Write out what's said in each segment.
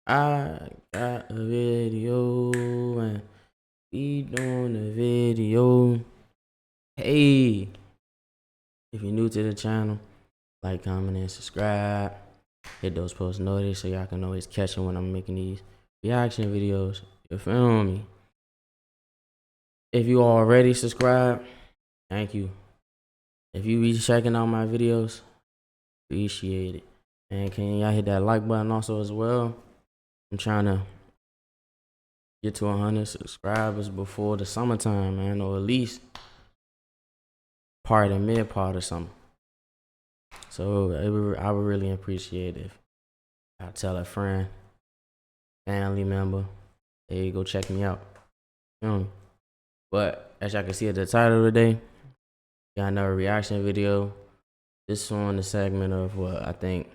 I got a video and we doing a video. Hey, if you're new to the channel, like, comment, and subscribe. Hit those post notifications so y'all can always catch it when I'm making these reaction videos. You feel me? If you already subscribed, thank you. If you be checking out my videos, appreciate it. And can y'all hit that like button also as well? I'm trying to get to 100 subscribers before the summertime, man, or at least part of the mid part or something. So I would really appreciate it if I tell a friend, family member, hey, go check me out. You know? But as y'all can see at the title today, got another reaction video. This one, the segment of what I think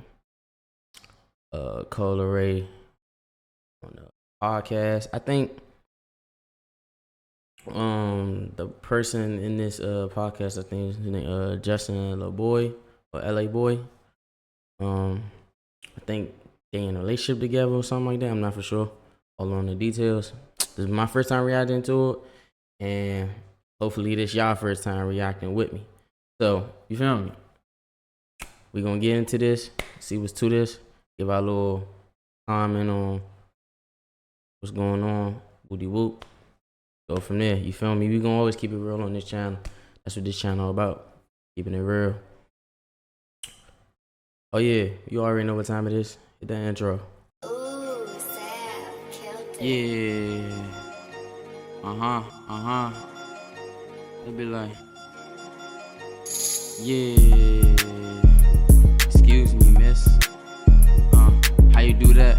Leray on the podcast. I think the person in this podcast, I think his name Justin LaBoy or LA Boy. I think they in a relationship together or something like that. I'm not for sure. All on the details. This is my first time reacting to it, and hopefully this y'all first time reacting with me. So you feel me? We gonna get into this, see what's to this, give our little comment on what's going on, woody whoop. Go from there, you feel me? We gonna always keep it real on this channel. That's what this channel about, keeping it real. Oh yeah, you already know what time it is. Hit that intro. Ooh, Sam, killed it. Yeah. It'll be like, yeah. Excuse me, miss. How you do that?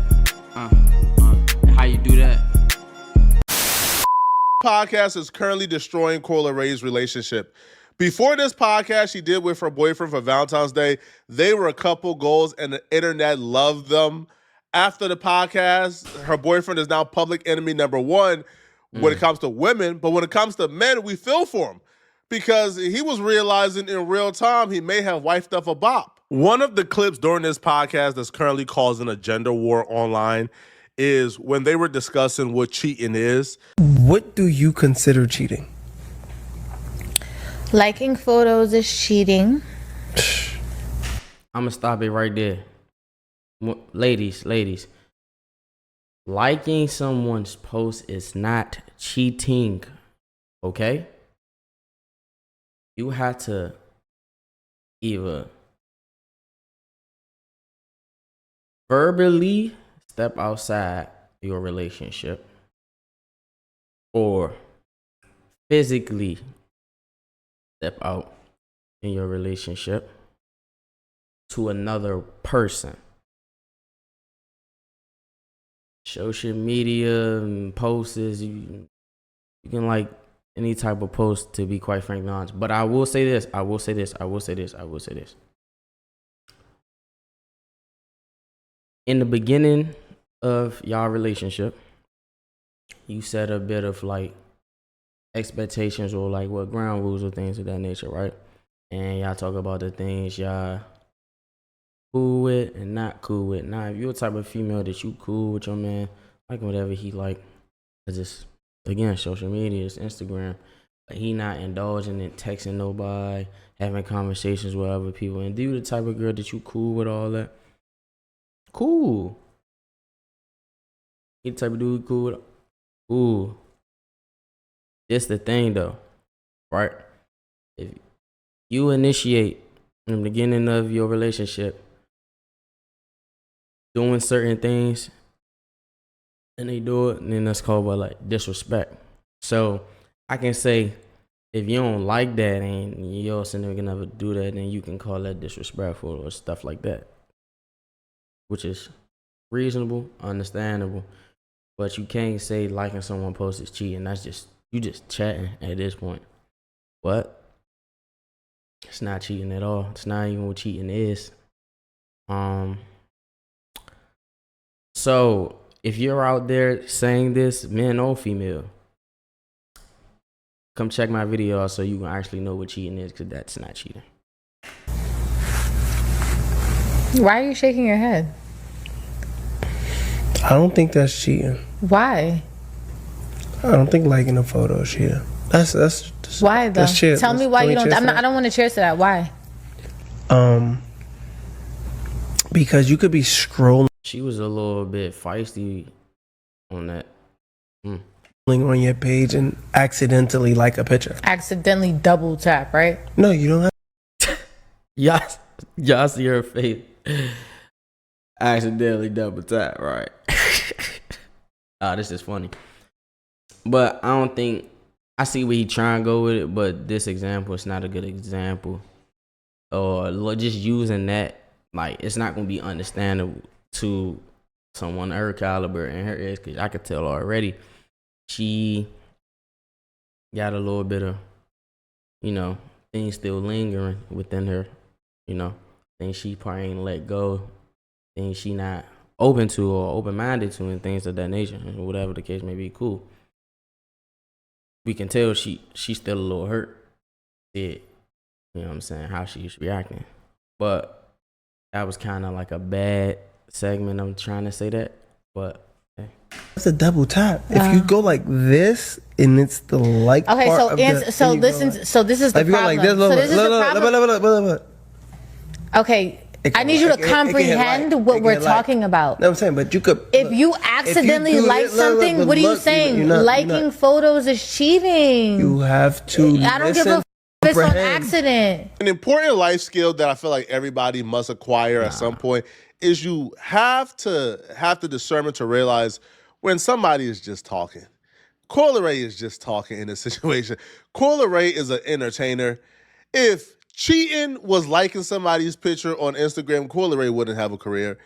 How you do that? Podcast is currently destroying Ray's relationship. Before this podcast she did with her boyfriend for Valentine's Day, they were a couple goals and the internet loved them. After the podcast, her boyfriend is now public enemy number one when it comes to women, but when it comes to men, we feel for him because he was realizing in real time he may have wifed up a bop. One of the clips during this podcast that's currently causing a gender war online is when they were discussing what cheating is. What do you consider cheating? Liking photos is cheating. I'm gonna stop it right there. Ladies, liking someone's post is not cheating, okay? You have to either verbally step outside your relationship or physically step out in your relationship to another person. Social media and posts, you can like any type of post, to be quite frankly honest. But I will say this. In the beginning of y'all relationship, you set a bit of like expectations or like what ground rules or things of that nature, right? And y'all talk about the things y'all cool with and not cool with. Now, if you're a type of female that you cool with your man, like whatever he like, cause it's again social media, it's Instagram, but he not indulging in texting nobody, having conversations with other people, and you the type of girl that you cool with all that, cool. He the type of dude cool with, cool. It's the thing though, right? If you initiate in the beginning of your relationship doing certain things and they do it, and then that's called like disrespect. So I can say if you don't like that and your significant other do that, then you can call that disrespectful or stuff like that, which is reasonable, understandable. But you can't say liking someone post is cheating. That's just, you just chatting at this point. What? It's not cheating at all. It's not even what cheating is. So if you're out there saying this, man or female, come check my video out so you can actually know what cheating is, because that's not cheating. Why are you shaking your head? I don't think that's cheating. Why? I don't think liking a photo is cheating. That's Why though? That's cheating. Tell me why you don't. I don't want to cheers to that. Why? Because you could be scrolling She was a little bit feisty on that. on your page and accidentally like a picture. Accidentally double tap, right? No, you don't have. Y'all see her face. Accidentally double tap, right? This is funny. But I don't think I see where he trying to go with it, but this example is not a good example. Or just using that, like, it's not gonna be understandable to someone her caliber and her age, because I could tell already she got a little bit of, things still lingering within her, things she probably ain't let go, things she not open to or open-minded to, and things of that nature, and whatever the case may be. Cool. We can tell she's still a little hurt. You know what I'm saying? How she's reacting. But that was kind of like a bad segment. I'm trying to say that, but It's a double tap. If you go like this and it's the like Okay, part so of so this is the if you go problem. like this, So this is the problem. look. Okay, I need you to comprehend what we're talking about. No, I'm saying, but you could. If you accidentally like something, what are you saying? Liking photos is cheating. You have to. I don't give a f if it's on accident. An important life skill that I feel like everybody must acquire at some point is you have the discernment to realize when somebody is just talking. Leray is just talking in this situation. Leray is an entertainer. If cheating was liking somebody's picture on Instagram, Leray wouldn't have a career.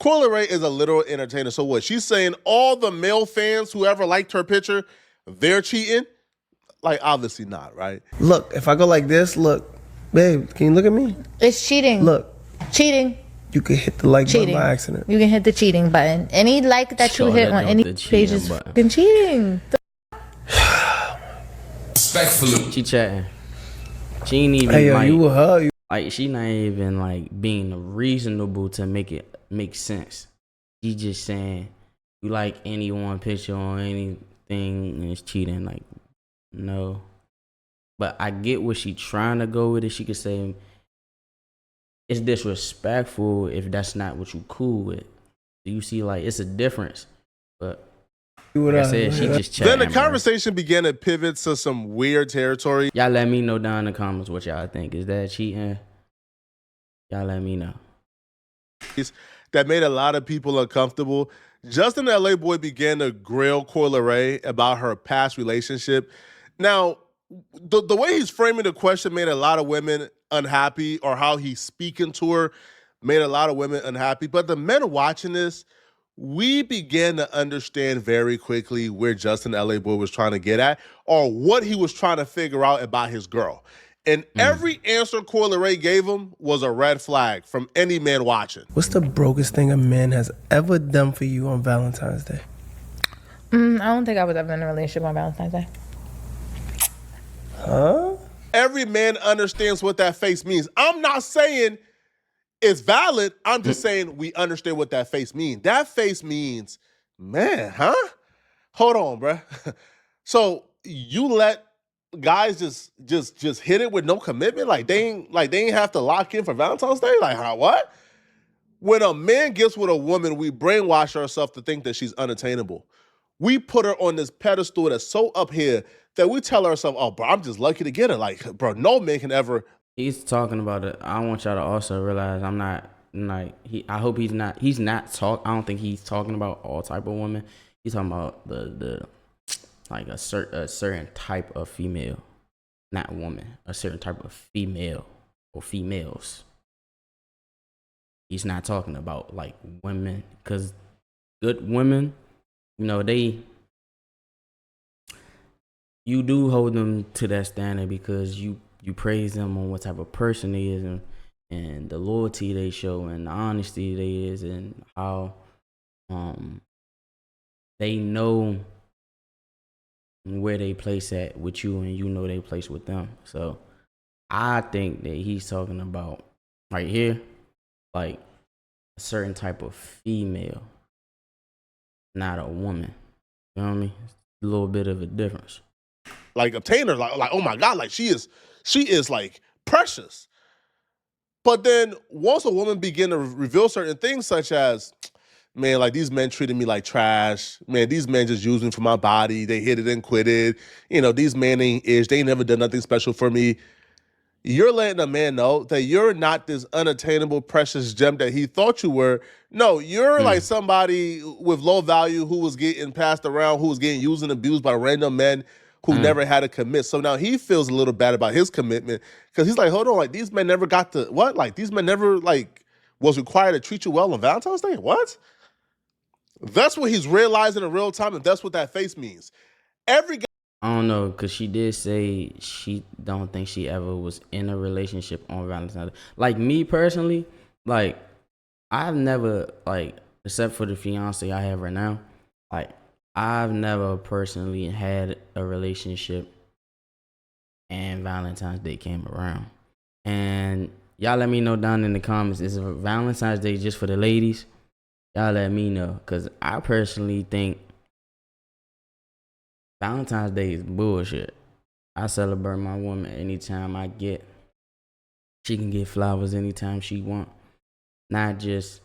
Leray is a literal entertainer. So what? She's saying all the male fans who ever liked her picture, they're cheating? Like, obviously not, right? Look, if I go like this, look, babe, can you look at me? It's cheating. Look. Cheating. You can hit the like button by accident. You can hit the cheating button. Any like that you hit on any page is fucking cheating. respectfully, she chatting. She ain't even she not even like being reasonable to make it make sense. She just saying you like any one picture or anything and it's cheating. Like, no. But I get what she trying to go with it. She could say it's disrespectful if that's not what you cool with. Do you see, like, it's a difference? But like I said, she just chatting. Then the conversation began to pivot to some weird territory. Y'all let me know down in the comments what y'all think. Is that cheating? Y'all let me know. That made a lot of people uncomfortable. Justin the LA Boy began to grill Leray about her past relationship. Now, the way he's framing the question made a lot of women unhappy, or how he's speaking to her made a lot of women unhappy. But the men watching this, we began to understand very quickly where Justin the LA Boy was trying to get at, or what he was trying to figure out about his girl. And every answer Leray gave him was a red flag from any man watching. What's the brokest thing a man has ever done for you on Valentine's Day? I don't think I was ever in a relationship on Valentine's Day. Huh? Every man understands what that face means. I'm not saying it's valid. I'm just saying we understand what that face means. That face means, man, huh? Hold on, bruh. So you let guys just hit it with no commitment? Like they ain't have to lock in for Valentine's Day? Like, how, what? When a man gets with a woman, we brainwash ourselves to think that she's unattainable. We put her on this pedestal that's so up here that we tell ourselves, oh, bro, I'm just lucky to get her. Like, bro, no man can ever. He's talking about it. I want y'all to also realize I'm not like I hope he's not I don't think he's talking about all type of women. He's talking about the like a certain type of female, not woman, a certain type of female or females. He's not talking about like women, because good women, you do hold them to that standard because you praise them on what type of person they is, and the loyalty they show and the honesty they is, and how they know where they place at with you, and you know they place with them. So I think that he's talking about right here, like a certain type of female. not a woman. You know what I mean? It's a little bit of a difference. Like obtain her, like oh my God, like she is like precious. But then once a woman begin to reveal certain things, such as, man, like these men treated me like trash. Man, these men just used me for my body. They hit it and quit it. These men ain't ish. They ain't never done nothing special for me. You're letting a man know that you're not this unattainable, precious gem that he thought you were. No, you're like somebody with low value who was getting passed around, who was getting used and abused by random men who never had to commit. So now he feels a little bad about his commitment because he's like, hold on, like these men never got to what? Like these men never like was required to treat you well on Valentine's Day? What? That's what he's realizing in real time, and that's what that face means. Every guy. I don't know, because she did say she don't think she ever was in a relationship on Valentine's Day. Like, me personally, like, I've never, like, except for the fiance I have right now, like, I've never personally had a relationship and Valentine's Day came around. And y'all let me know down in the comments, is Valentine's Day just for the ladies? Y'all let me know, because I personally think Valentine's Day is bullshit. I celebrate my woman anytime I get. She can get flowers anytime she want. Not just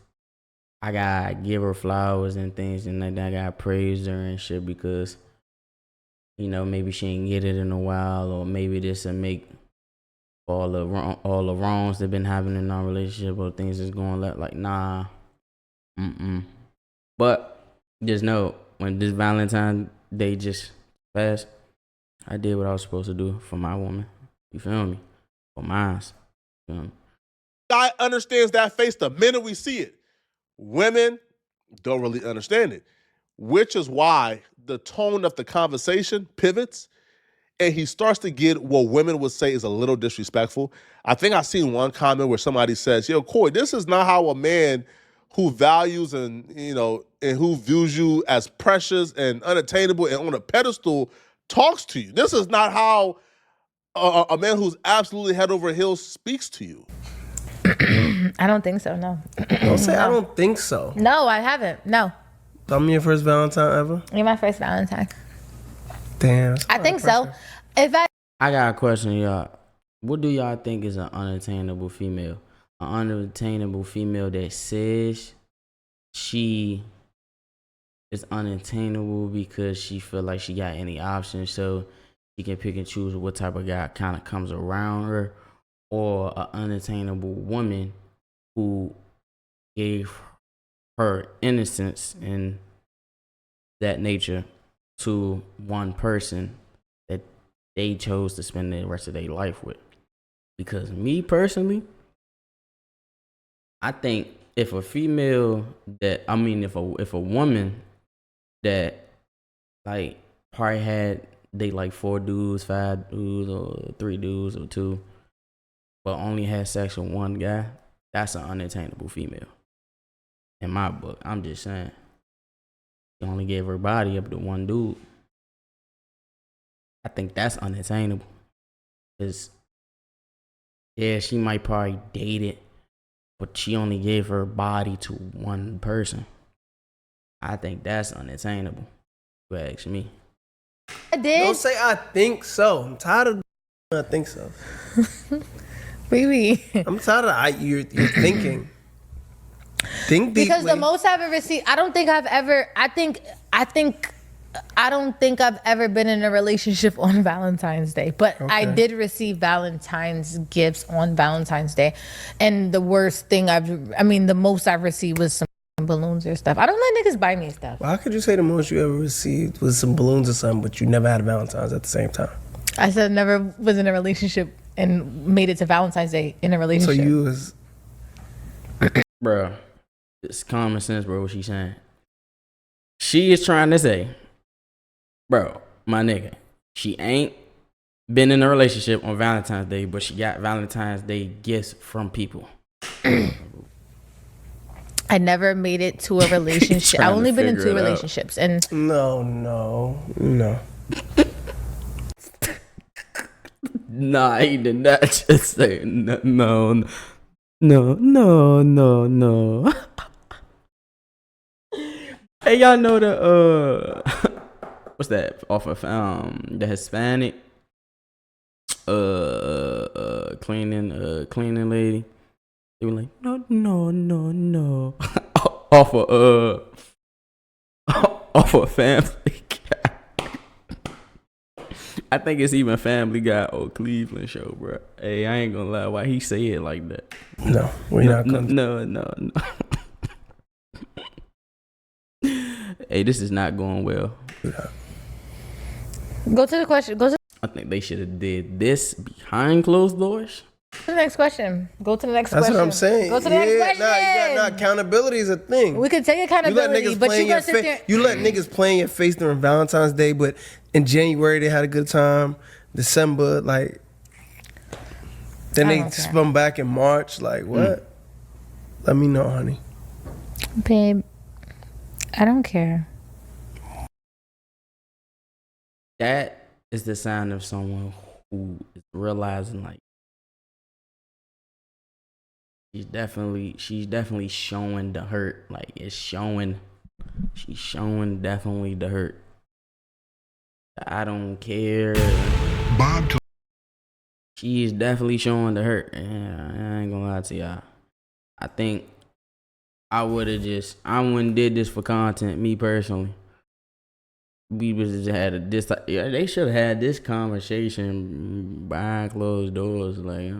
I gotta give her flowers and things, and then I gotta praise her and shit because, maybe she ain't get it in a while, or maybe this will make all the wrongs that been happening in our relationship or things that's going like nah. But just know, when this Valentine's Day just passed, I did what I was supposed to do for my woman. You feel me? For mine. Guy understands that face the minute we see it. Women don't really understand it, which is why the tone of the conversation pivots and he starts to get what women would say is a little disrespectful. I think I seen one comment where somebody says, yo, Corey, this is not how a man who values and who views you as precious and unattainable and on a pedestal talks to you. This is not how a man who's absolutely head over heels speaks to you. I don't think so, no. Don't say I don't think so. No, I haven't. No. I'm your first Valentine ever? You're my first Valentine. Damn. I think so. I got a question, y'all. What do y'all think is an unattainable female? An unattainable female that says she is unattainable because she feel like she got any options, so she can pick and choose what type of guy kind of comes around her, or an unattainable woman who gave her innocence and that nature to one person that they chose to spend the rest of their life with. Because me personally, I think if a female that, if a woman that like probably had they like 4 dudes, 5 dudes, or 3 dudes, or 2, but only had sex with one guy, that's an unattainable female. In my book, I'm just saying. She only gave her body up to one dude. I think that's unattainable. Because, yeah, she might probably date it, but she only gave her body to one person. I think that's unattainable, if you ask me. I did. Don't say I think so. I'm tired of I think so. Really? I'm tired of you're thinking. Think deeply. Because the most I've ever seen, I don't think I've ever been in a relationship on Valentine's Day, but okay. I did receive Valentine's gifts on Valentine's Day, and the the most I've received was some balloons or stuff. I don't let niggas buy me stuff. Well, how could you say the most you ever received was some balloons or something, but you never had a Valentine's at the same time? I said never was in a relationship and made it to Valentine's Day in a relationship. So you was... Bro, it's common sense, bro, what she's saying. She is trying to say, bro, my nigga, she ain't been in a relationship on Valentine's Day, but she got Valentine's Day gifts from people. I never made it to a relationship. I've only been in 2 relationships. And No. Nah, he did not just say no. Hey, y'all know the what's that off of the Hispanic cleaning lady? They were like, no. off of off of Family Guy. I think it's even Family Guy or Cleveland show, bro. Hey, I ain't gonna lie. Why he say it like that? No, we're not gonna. No. Hey, this is not going well. Go to the question. Go to I think they should have did this behind closed doors. the next question. Go to the next That's question. what I'm saying. Go to the next question. Accountability is a thing. We can take accountability, but you gonna sit there. You let niggas play in your face during Valentine's Day, but in January they had a good time. December, like, then they spun back in March. Like, what? Let me know, honey. Babe, I don't care. That is the sign of someone who is realizing, like, she's definitely showing the hurt. Like, she's showing definitely the hurt. I don't care. She is definitely showing the hurt. Yeah, I ain't gonna lie to y'all. I think I wouldn't did this for content, me personally. We was just had they should have had this conversation behind closed doors. Like,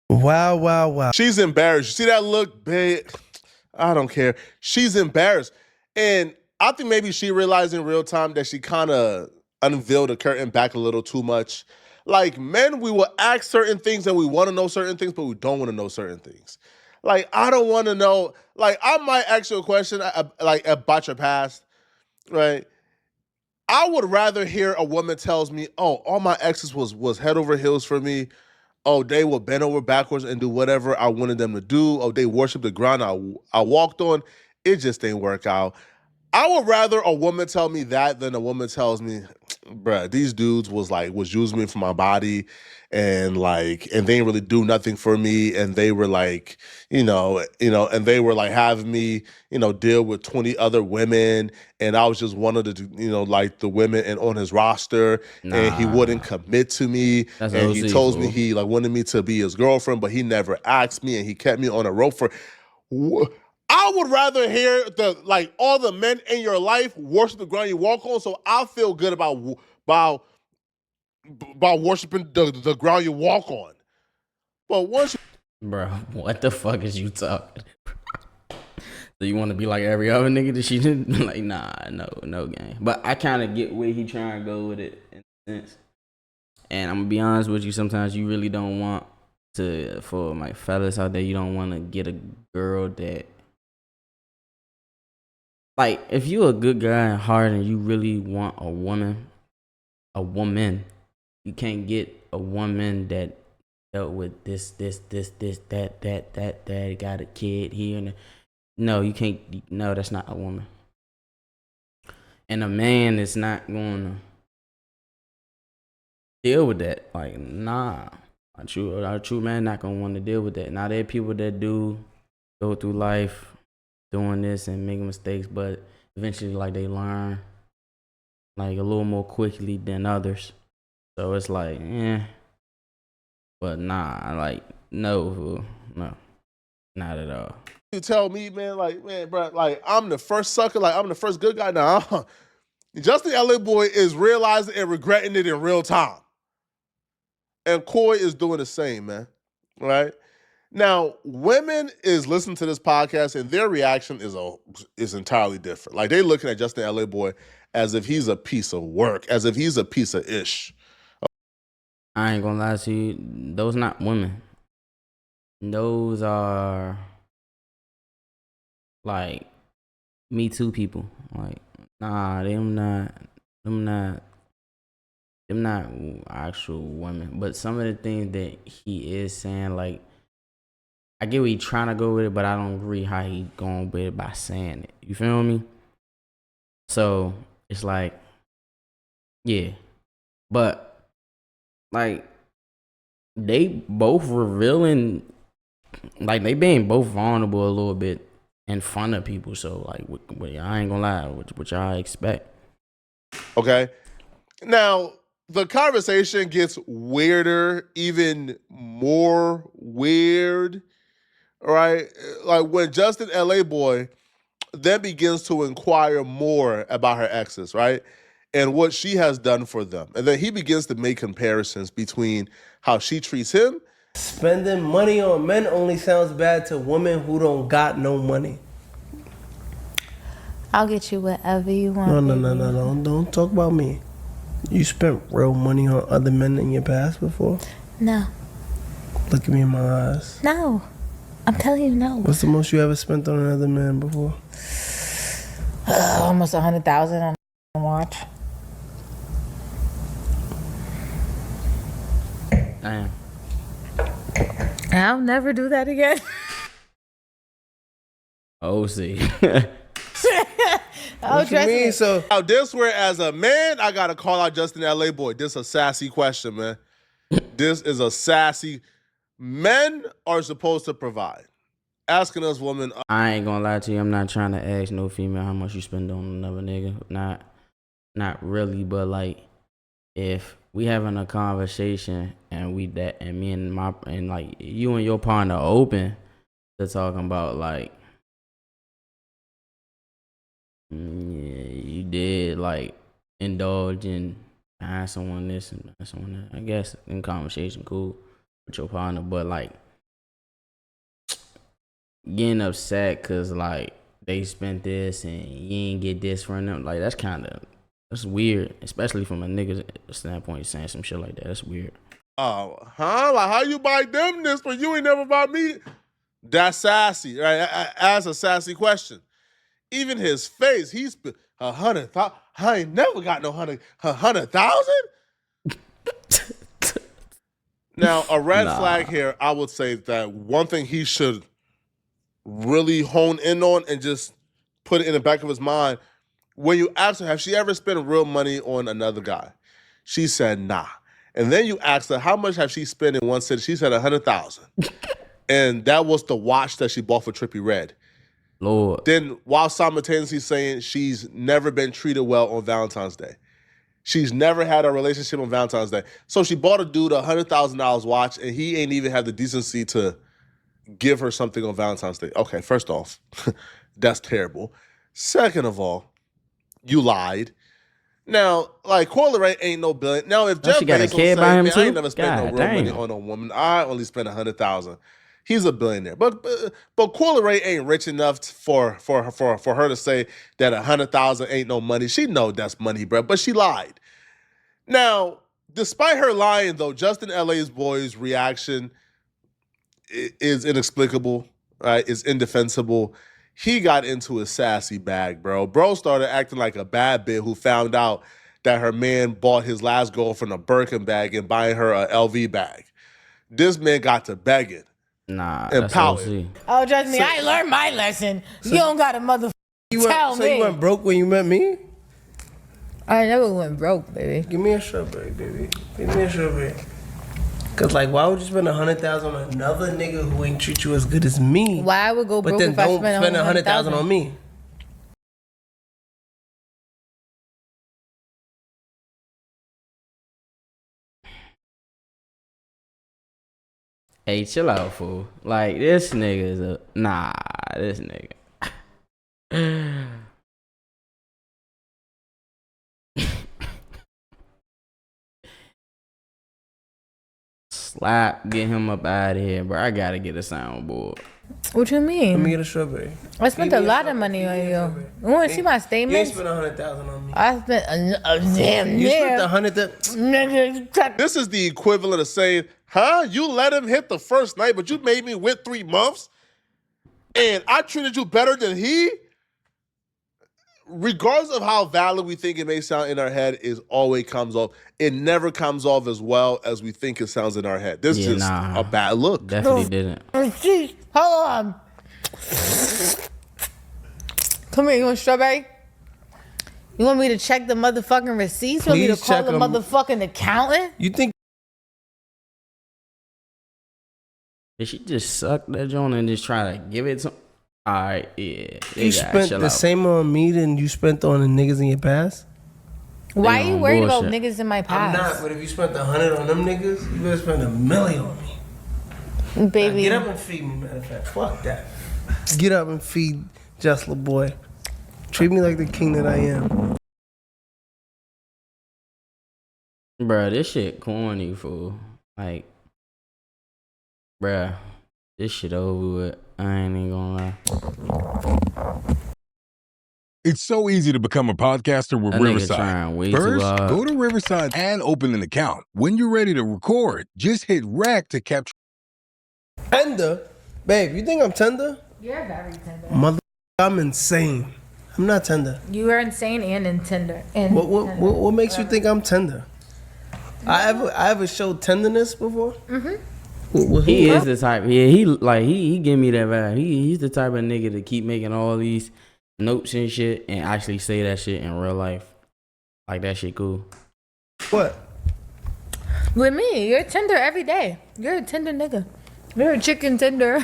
Wow. She's embarrassed. You see that look, babe? I don't care. She's embarrassed. And I think maybe she realized in real time that she kind of unveiled the curtain back a little too much. Like, men, we will ask certain things and we want to know certain things, but we don't want to know certain things. Like, I don't want to know. Like, I might ask you a question like about your past, right? I would rather hear a woman tells me, oh, all my exes was head over heels for me. Oh, they will bend over backwards and do whatever I wanted them to do. Oh, they worship the ground I walked on. It just didn't work out. I would rather a woman tell me that than a woman tells me, bruh, these dudes was using me for my body and they didn't really do nothing for me. And they were like, and they were like having me, deal with 20 other women. And I was just one of the, the women and on his roster. Nah. And he wouldn't commit to me. That's and OC, he told me fool. he wanted me to be his girlfriend, but he never asked me and he kept me on a rope for. I would rather hear all the men in your life worship the ground you walk on, so I feel good about worshiping the ground you walk on. But once you, bro, what the fuck is you talking? So you want to be like every other nigga that she didn't like? Nah, no game. But I kind of get where he trying to go with it in a sense. And I'm gonna be honest with you. Sometimes you really don't want to, for my fellas out there, you don't want to get a girl that. Like, if you a good guy at heart and you really want a woman, you can't get a woman that dealt with this, that, got a kid here and there. No, you can't. No, that's not a woman. And a man is not going to deal with that. Like, nah, a true man not going to want to deal with that. Now, there are people that do go through life doing this and making mistakes, but eventually, like, they learn, like, a little more quickly than others. So it's like, but nah, like, no, not at all. you tell me, man, bro, I'm the first sucker, I'm the first good guy. Nah, Justin LA Boy is realizing and regretting it in real time. And Coy is doing the same, man, right? Now, women is listening to this podcast and their reaction is entirely different. Like, they looking at Justin LA Boy as if he's a piece of work, as if he's a piece of ish. I ain't gonna lie to you, those not women. Those are like Me Too people. Like, nah, them not actual women. But some of the things that he is saying, like, I get where he trying to go with it, but I don't agree how he going with it by saying it. You feel me? So it's like, yeah. But like, they both revealing, like, they being both vulnerable a little bit in front of people. So like, I ain't gonna lie, what y'all expect? Okay. Now, the conversation gets weirder, even more weird, right? Like when Justin LA Boy then begins to inquire more about her exes, right? And what she has done for them. And then he begins to make comparisons between how she treats him. Spending money on men only sounds bad to women who don't got no money. I'll get you whatever you want. No. Don't talk about me. You spent real money on other men in your past before? No. Look at me in my eyes. No. I'm telling you no. What's the most you ever spent on another man before? Almost 100,000 on a watch. Damn. I'll never do that again. Oh, see. Oh, trust me. So Now, this where as a man, I got to call out Justin LA Boy. This is a sassy question, man. This is a sassy. Men are supposed to provide. Asking us women. I ain't gonna lie to you. I'm not trying to ask no female how much you spend on another nigga. Not really. But like, if we having a conversation and me and like you and your partner open to talking about like, yeah, you did like indulge in buying someone this and buying someone that. I guess in conversation, cool with your partner, but like getting upset because like they spent this and you ain't get this from them, like that's weird, especially from a nigga's standpoint. Saying some shit like that, that's weird. Oh, like how you buy them this but you ain't never bought me? That's sassy, right? As a sassy question. Even his face, he's 100,000. I ain't never got no 100,000. Now, a red flag here, I would say that one thing he should really hone in on and just put it in the back of his mind. When you ask her, have she ever spent real money on another guy? She said, nah. And then you asked her, how much have she spent in one city? She said 100,000. And that was the watch that she bought for Trippie Redd. Lord. Then while simultaneously saying she's never been treated well on Valentine's Day. She's never had a relationship on Valentine's Day. So she bought a dude a $100,000 watch and he ain't even had the decency to give her something on Valentine's Day. Okay, first off, that's terrible. Second of all, you lied. Now, like, Leray ain't no billion. Now, if Jeff she got a Bezos kid say, by him man, too? I ain't never spent no God real money damn. on a woman. I only spent 100,000. He's a billionaire. But Leray ain't rich enough for her to say that 100,000 ain't no money. She know that's money, bro, but she lied. Now, despite her lying, though, Justin LA Boy's reaction is inexplicable, right? It's indefensible. He got into a sassy bag, bro. Bro started acting like a bad bitch who found out that her man bought his last girlfriend a Birkin bag and buying her a LV bag. This man got to begging. Nah, And that's pouting. OC. Oh, trust me, I learned my lesson. You don't got to tell me. You went broke when you met me? I never went broke, baby. Give me a strawberry, baby. Give me a strawberry. Cause like, why would you spend 100,000 on another nigga who ain't treat you as good as me? Why I would go But broke then if I don't spent spend 100,000 on me. Hey, chill out, fool. Like, this nigga is this nigga. Slap, get him up out of here, bro. I gotta get a soundboard. What you Let me mean? get a strawberry. I spent a lot of money on you. You want to see my You ain't statements? spent 100,000 on me. I spent a damn You spent near. 100,000. Nigga, This is the equivalent of saying, you let him hit the first night, but you made me wait 3 months? And I treated you better than he? Regardless of how valid we think it may sound in our head, it always comes off. It never comes off as well as we think it sounds in our head. This is just a bad look. Definitely didn't. hold on. Come here, you want strawberry? You want me to check the motherfucking receipts? You want me to Please call check the 'em. motherfucking accountant? You think Did she just suck that joint and just try to give it to Alright, yeah. You spent the same on me than you spent on the niggas in your past? Why are you worried about bullshit. niggas in my I'm past? not, but if you spent 100 on them niggas, you better spend $1 million on me. Baby. Now get up and feed me, matter of fact. Fuck that. Get up and feed Just LaBoy. Treat me like the king that I am. Bruh, this shit corny, fool. Like, bruh, this shit over with. I ain't even gonna lie. It's so easy to become a podcaster with That nigga Riverside. trying way too First, hard. go to Riverside and open an account. When you're ready to record, just hit rec to capture. Tender? Babe, you think I'm tender? You're very tender. Mother, I'm insane. I'm not tender. You are insane and in tender. What makes you think I'm tender? I ever showed tenderness before? Mm-hmm. He is the type. Yeah, he give me that vibe. He's the type of nigga to keep making all these notes and shit and actually say that shit in real life. Like that shit cool. What? With me, you're tender every day. You're a tender nigga. You're a chicken tender.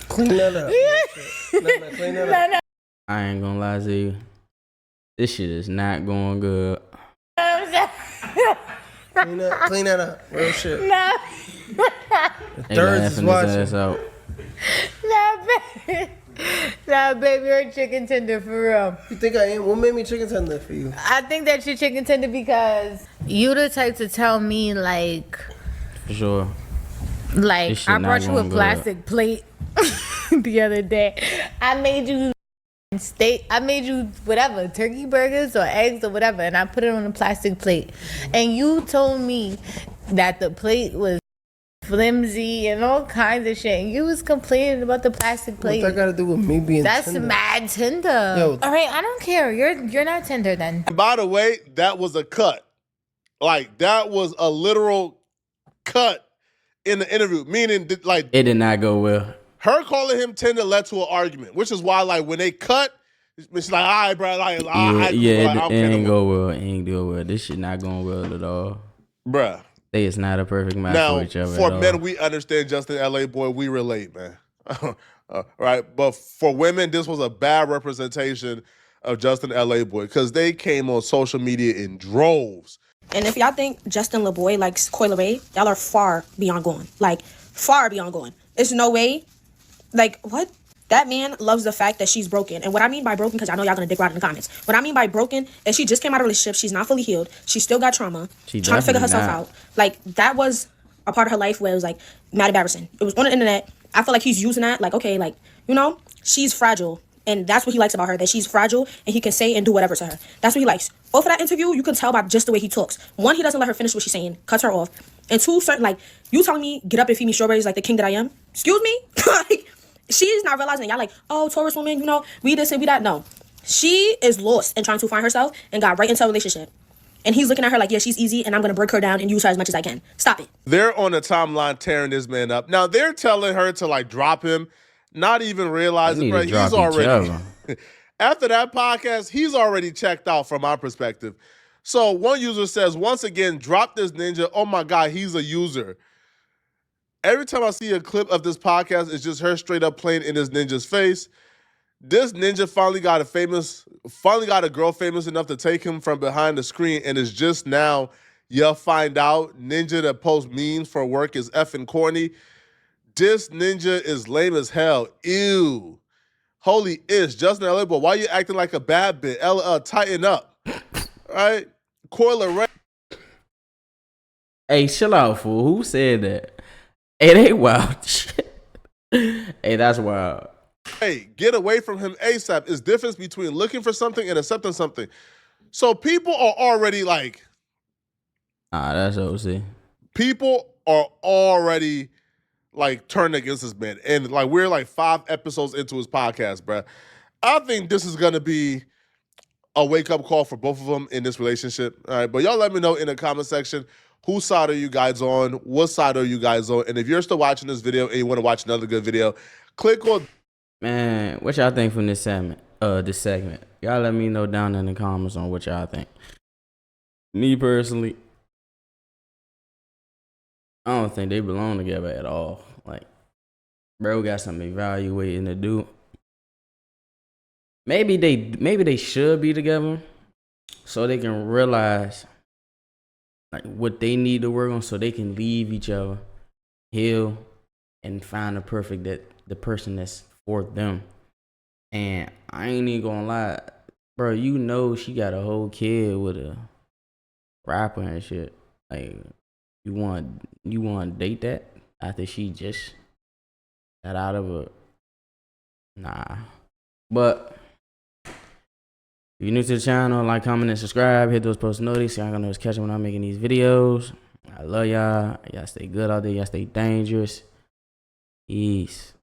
Clean that up. No, clean that up. I ain't gonna lie to you. This shit is not going good. Clean that up. Real shit. No. The thirds is watching. Out. Nah, baby, you're a chicken tender for real. You think I am? What made me chicken tender for you? I think that you're chicken tender because you the type to tell me like For sure. I This shit brought not you a going plastic plate the other day. I made you steak. I made you whatever, turkey burgers or eggs or whatever, and I put it on a plastic plate. And you told me that the plate was flimsy and all kinds of shit. And you was complaining about the plastic plate. What that got to do with me being That's tender? mad tender. Yo. All right, I don't care. You're not tender then. By the way, that was a cut. Like, that was a literal cut in the interview. Meaning, like, It did not go well. her calling him tender led to an argument, which is why, like, when they cut, she's like, all right, bro, like, It ain't go well. It ain't go well. This shit not going well at all. Bruh. They is not a perfect match Now, for each other. for at men, all. we understand Justin LA Boy, we relate, man. Right? But for women, this was a bad representation of Justin LA Boy because they came on social media in droves. And if y'all think Justin LaBoy likes Coi Leray, y'all are far beyond going. Like, far beyond going. There's no way. Like, what? That man loves the fact that she's broken. And what I mean by broken, because I know y'all gonna dick ride in the comments. What I mean by broken is she just came out of a relationship. She's not fully healed. She still got trauma. She trying to figure definitely herself not. out. Like, that was a part of her life where it was, like, mad embarrassing. It was on the internet. I feel like he's using that. Like, okay, like, you know, she's fragile. And that's what he likes about her, that she's fragile and he can say and do whatever to her. That's what he likes. Both of that interview, you can tell by just the way he talks. One, he doesn't let her finish what she's saying, cuts her off. And two, certain, like, you telling me, get up and feed me strawberries like the king that I am? Excuse me? Like, she's not realizing that y'all like, oh, Taurus woman, you know, we this and we that. No. She is lost and trying to find herself and got right into a relationship. And he's looking at her like, yeah, she's easy and I'm going to break her down and use her as much as I can. Stop it. They're on the timeline tearing this man up. Now, they're telling her to, like, drop him, not even realizing, bro, he's already... After that podcast, he's already checked out from my perspective. So one user says, once again, drop this ninja. Oh my God, he's a user. Every time I see a clip of this podcast, it's just her straight up playing in this ninja's face. This ninja finally got a girl famous enough to take him from behind the screen, and it's just now you'll find out ninja that posts memes for work is effing corny. This ninja is lame as hell. Ew. Holy ish, Justin LA Boy, why you acting like a bad bitch? Tighten up. Right? Coi Leray. Hey, chill out, fool. Who said that? Hey, they wild shit. Hey, that's wild. Hey, get away from him ASAP. It's difference between looking for something and accepting something. So people are already like... That's OC. People are already... like turned against this man. And like we're like 5 episodes into his podcast, bruh. I think this is gonna be a wake-up call for both of them in this relationship. All right, but y'all let me know in the comment section whose side are you guys on? What side are you guys on? And if you're still watching this video and you want to watch another good video, click on. Man, what y'all think from this segment? Y'all let me know down in the comments on what y'all think. Me personally, I don't think they belong together at all. Like, bro got some evaluating to do. Maybe they should be together so they can realize like what they need to work on so they can leave each other, heal, and find the person that's for them. And I ain't even gonna lie, bro, you know she got a whole kid with a rapper and shit. Like you want to date that after she just got out of a nah. But if you're new to the channel, like, comment, and subscribe. Hit those post notifications so y'all gonna catch when I'm making these videos. I love y'all. Y'all stay good out there. Y'all stay dangerous. Peace.